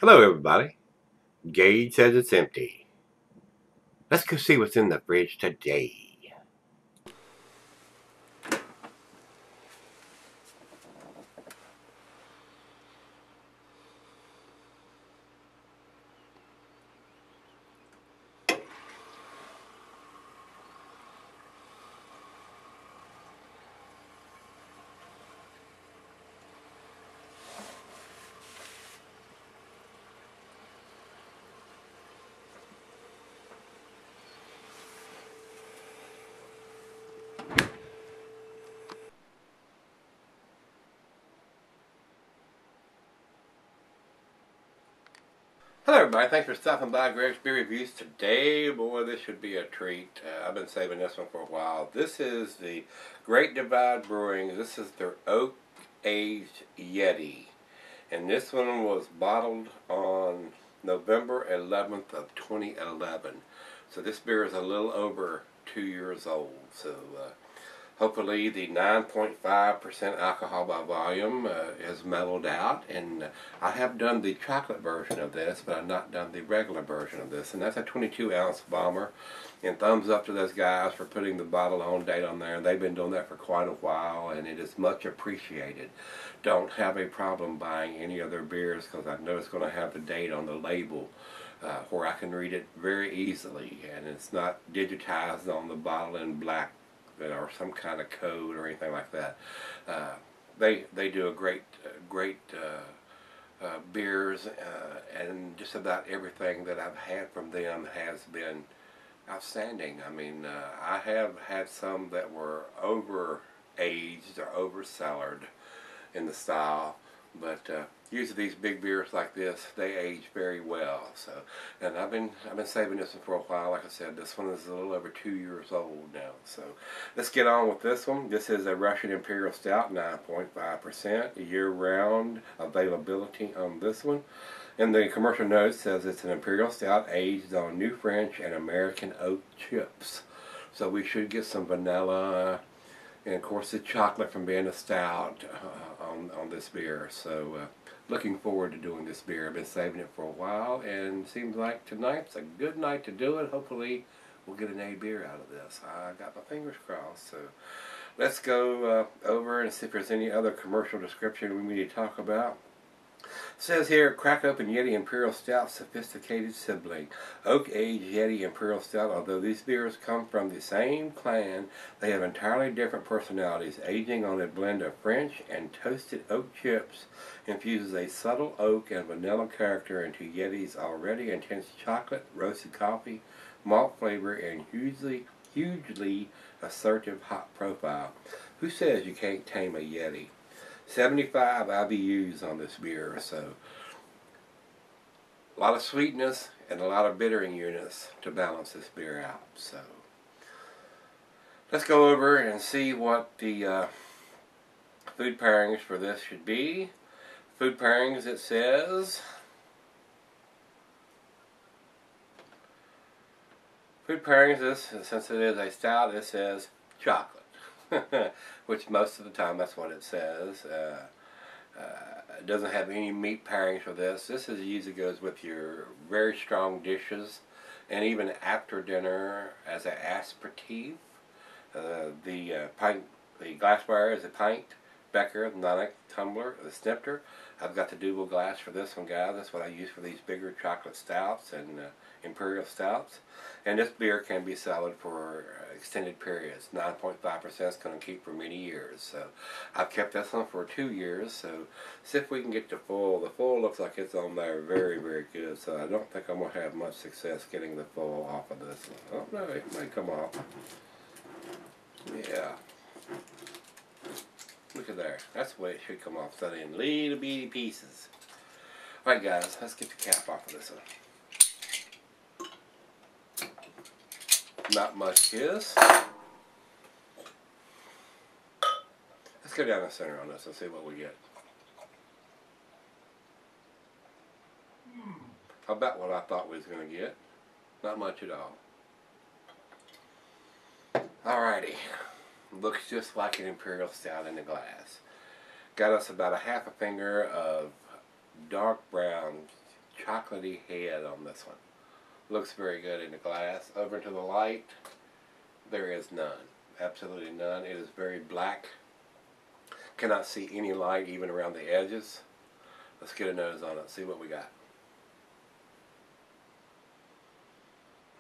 Hello, everybody. Gage says it's empty. Let's go see what's in the fridge today. Hello, everybody. Thanks for stopping by Gregsbeerreviews today. Boy, this should be a treat. I've been saving this one for a while. This is the Great Divide Brewing. This is their oak-aged Yeti. And this one was bottled on November 11th of 2011. So this beer is a little over 2 years old. So hopefully the 9.5% alcohol by volume is mellowed out, and I have done the chocolate version of this, but I've not done the regular version of this, and that's a 22-ounce bomber. And thumbs up to those guys for putting the bottle on date on there. They've been doing that for quite a while, and it is much appreciated. Don't have a problem buying any of their beers because I know it's going to have the date on the label. Where I can read it very easily, and it's not digitized on the bottle in black or some kind of code or anything like that. They do a great beers, and just about everything that I've had from them has been outstanding. I mean, I have had some that were over aged or over cellared in the style, but usually these big beers like this, they age very well. So, and I've been saving this one for a while. Like I said, this one is a little over 2 years old now. So let's get on with this one. This is a Russian Imperial Stout, 9.5%, year-round availability on this one. And the commercial note says it's an Imperial Stout aged on New French and American oak chips. So we should get some vanilla and of course the chocolate from being a stout on this beer. So looking forward to doing this beer. I've been saving it for a while, and it seems like tonight's a good night to do it. Hopefully we'll get an A beer out of this. I got my fingers crossed. So let's go over and see if there's any other commercial description we need to talk about. It says here, crack open Yeti Imperial Stout, sophisticated sibling. Oak-aged Yeti Imperial Stout. Although these beers come from the same clan, they have entirely different personalities. Aging on a blend of French and toasted oak chips infuses a subtle oak and vanilla character into Yeti's already intense chocolate, roasted coffee, malt flavor, and hugely assertive hop profile. Who says you can't tame a Yeti? 75 IBUs on this beer, so a lot of sweetness and a lot of bittering units to balance this beer out. So let's go over and see what the food pairings for this should be. Food pairings, it says food pairings, this, since it is a stout, it says chocolate. Which most of the time that's what it says. It doesn't have any meat pairings for this. This is usually goes with your very strong dishes, and even after dinner as an aperitif. The glassware is a pint, becker, nonic, tumbler, the snifter. I've got the double glass for this one, guys. That's what I use for these bigger chocolate stouts and imperial stouts. And this beer can be cellared for extended periods. 9.5% is going to keep for many years. So I've kept this one for 2 years. So see if we can get the full. The full looks like it's on there very, very good. So I don't think I'm going to have much success getting the full off of this one. Oh no, it may come off. Yeah. Look at there. That's the way it should come off. So in little bitty pieces. Alright guys, let's get the cap off of this one. Not much kiss. Let's go down the center on this and see what we get. About what I thought we was going to get. Not much at all. Alrighty. Looks just like an Imperial Stout in the glass. Got us about a half a finger of dark brown chocolatey head on this one. Looks very good in the glass. Over to the light, there is none. Absolutely none. It is very black. Cannot see any light even around the edges. Let's get a nose on it, see what we got.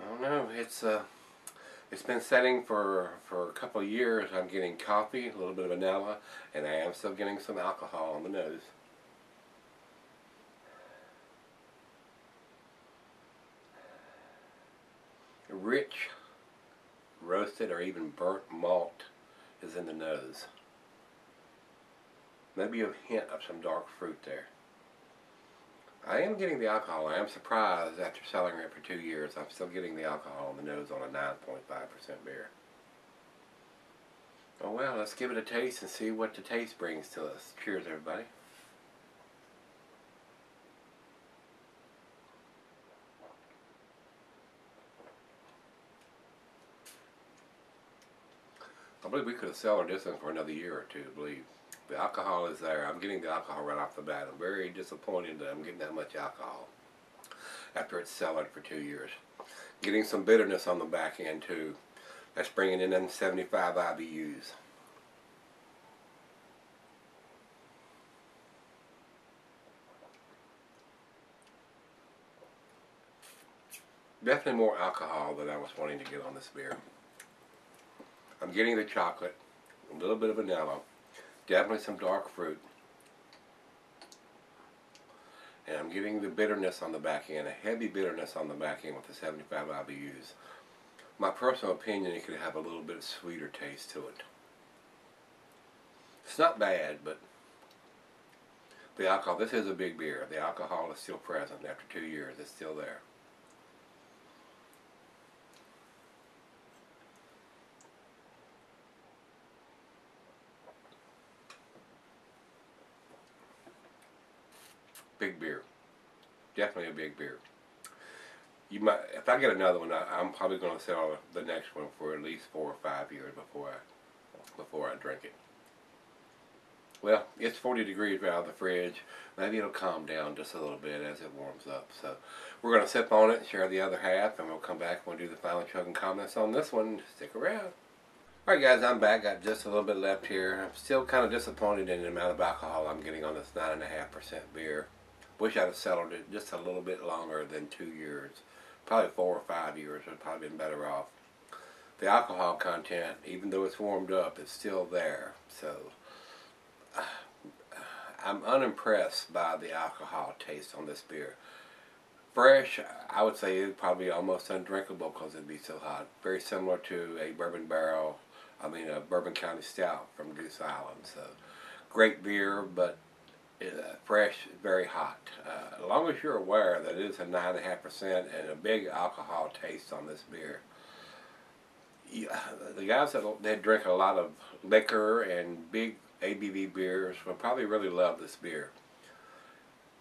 I don't know, it's been setting for a couple of years. I'm getting coffee, a little bit of vanilla, and I am still getting some alcohol on the nose. Rich, roasted, or even burnt malt is in the nose. Maybe a hint of some dark fruit there. I am getting the alcohol. I am surprised after selling it for 2 years. I'm still getting the alcohol on the nose on a 9.5% beer. Oh well, let's give it a taste and see what the taste brings to us. Cheers, everybody. I believe we could have cellared this one for another year or two, I believe. The alcohol is there. I'm getting the alcohol right off the bat. I'm very disappointed that I'm getting that much alcohol after it's cellared for 2 years. Getting some bitterness on the back end too. That's bringing in them 75 IBUs. Definitely more alcohol than I was wanting to get on this beer. I'm getting the chocolate, a little bit of vanilla, definitely some dark fruit, and I'm getting the bitterness on the back end, a heavy bitterness on the back end with the 75 IBUs. My personal opinion, it could have a little bit of sweeter taste to it. It's not bad, but the alcohol, this is a big beer. The alcohol is still present after 2 years. It's still there. Big beer. Definitely a big beer. You might, if I get another one, I'm probably going to sell the next one for at least 4 or 5 years before I drink it. Well, it's 40 degrees out of the fridge. Maybe it'll calm down just a little bit as it warms up. So we're going to sip on it and share the other half, and we'll come back and we'll do the final chugging comments on this one. Stick around. Alright guys, I'm back. Got just a little bit left here. I'm still kind of disappointed in the amount of alcohol I'm getting on this 9.5% beer. Wish I'd have settled it just a little bit longer than 2 years. Probably 4 or 5 years would probably been better off. The alcohol content, even though it's warmed up, is still there. So I'm unimpressed by the alcohol taste on this beer. Fresh, I would say it's probably almost undrinkable because it'd be so hot. Very similar to a a Bourbon County Stout from Goose Island. So great beer, but fresh, very hot. As long as you're aware that it is a 9.5% and a big alcohol taste on this beer. The guys that drink a lot of liquor and big ABV beers will probably really love this beer.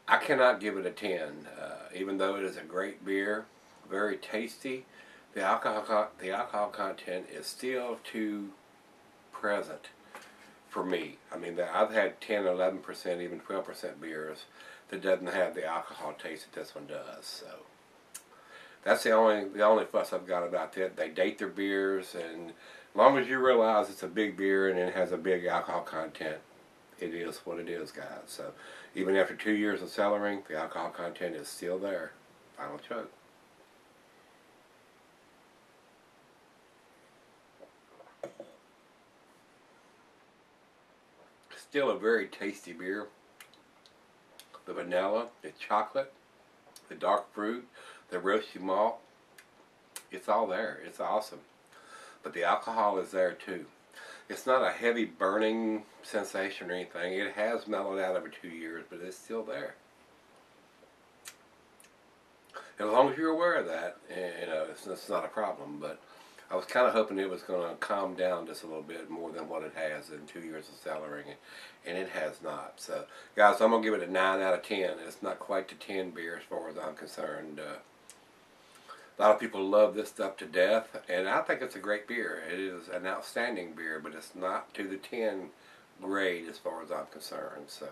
I cannot give it a 10, even though it is a great beer, very tasty. The alcohol content is still too present for me. I mean, I've had 10, 11%, even 12% beers that doesn't have the alcohol taste that this one does. So that's the only fuss I've got about that. They date their beers, and as long as you realize it's a big beer and it has a big alcohol content, it is what it is, guys. So even after 2 years of cellaring, the alcohol content is still there. Final chug. Still a very tasty beer. The vanilla, the chocolate, the dark fruit, the roasty malt, it's all there. It's awesome. But the alcohol is there too. It's not a heavy burning sensation or anything. It has mellowed out over 2 years, but it's still there. And as long as you're aware of that, you know, it's not a problem. But I was kind of hoping it was going to calm down just a little bit more than what it has in 2 years of cellaring, and it has not. So, guys, I'm going to give it a 9 out of 10. It's not quite the 10 beer as far as I'm concerned. A lot of people love this stuff to death, and I think it's a great beer. It is an outstanding beer, but it's not to the 10 grade as far as I'm concerned. So,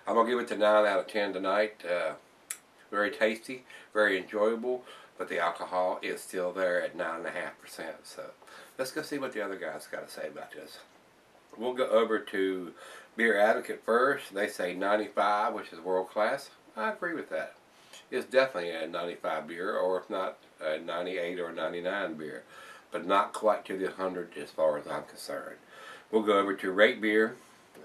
I'm going to give it the 9 out of 10 tonight. very tasty, very enjoyable, but the alcohol is still there at 9.5%. So let's go see what the other guys got to say about this. We'll go over to Beer Advocate first. They say 95, which is world class. I agree with that. It's definitely a 95 beer, or if not a 98 or 99 beer, but not quite to the 100 as far as I'm concerned. We'll go over to Rate Beer,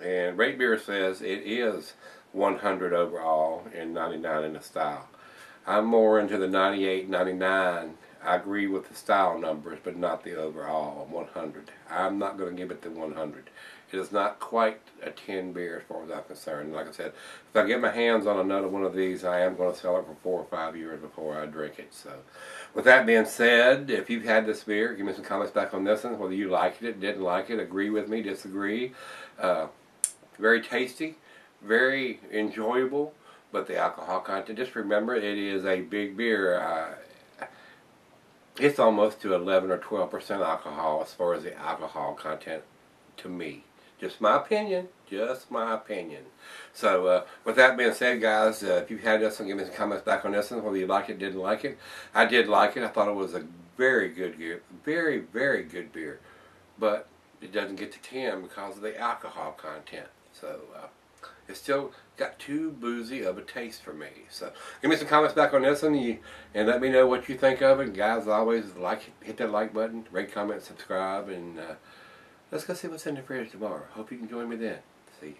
and Rate Beer says it is 100 overall and 99 in the style. I'm more into the 98, 99. I agree with the style numbers, but not the overall 100. I'm not going to give it the 100. It is not quite a 10 beer as far as I'm concerned. Like I said, if I get my hands on another one of these, I am going to sell it for 4 or 5 years before I drink it. So, with that being said, if you've had this beer, give me some comments back on this one, whether you liked it, didn't like it, agree with me, disagree. Very tasty, very enjoyable, but the alcohol content, just remember, it is a big beer. It's almost to 11 or 12% alcohol as far as the alcohol content to me. Just my opinion. Just my opinion. So, with that being said, guys, if you've had this one, give me some comments back on this one, whether you liked it, didn't like it. I did like it. I thought it was a very good beer. Very, very good beer. But it doesn't get to 10 because of the alcohol content. So, it's still got too boozy of a taste for me. So, give me some comments back on this one, and let me know what you think of it. Guys, always hit that like button, rate, comment, subscribe, and let's go see what's in the fridge tomorrow. Hope you can join me then. See you.